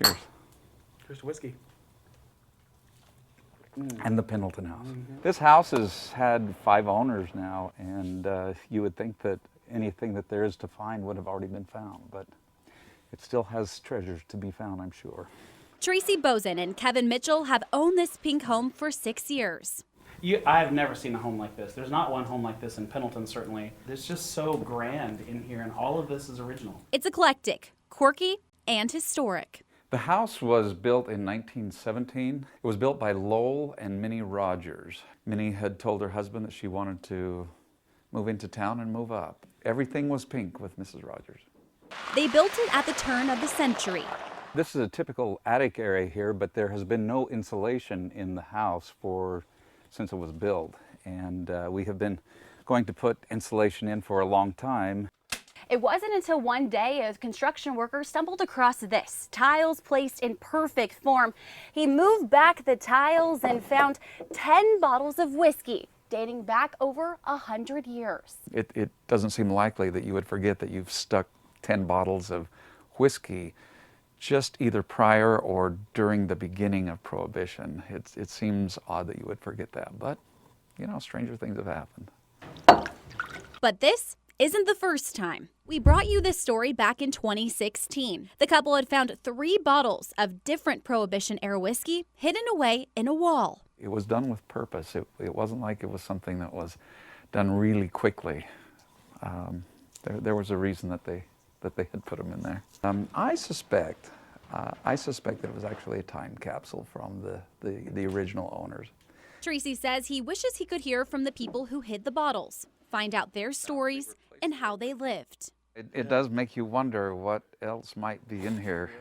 Cheers. Here's to whiskey. And the Pendleton house. This house has had 5 owners now, and you would think that anything that there is to find would have already been found, but it still has treasures to be found, I'm sure. Tracy Bozen and Kevin Mitchell have owned this pink home for 6 years. I have never seen a home like this. There's not one home like this in Pendleton, certainly. It's just so grand in here, and all of this is original. It's eclectic, quirky, and historic. The house was built in 1917. It was built by Lowell and Minnie Rogers. Minnie had told her husband that she wanted to move into town and move up. Everything was pink with Mrs. Rogers. They built it at the turn of the century. This is a typical attic area here, but there has been no insulation in the house since it was built. And we have been going to put insulation in for a long time. It wasn't until one day a construction worker stumbled across this, tiles placed in perfect form. He moved back the tiles and found 10 bottles of whiskey dating back over 100 years. It doesn't seem likely that you would forget that you've stuck 10 bottles of whiskey just either prior or during the beginning of Prohibition. It seems odd that you would forget that, but, you know, stranger things have happened. But this isn't the first time. We brought you this story back in 2016. The couple had found 3 bottles of different Prohibition-era whiskey hidden away in a wall. It was done with purpose. It wasn't like it was something that was done really quickly. There was a reason that they had put them in there. I suspect that it was actually a time capsule from the original owners. Tracy says he wishes he could hear from the people who hid the bottles, find out their stories and how they lived. It does make you wonder what else might be in here.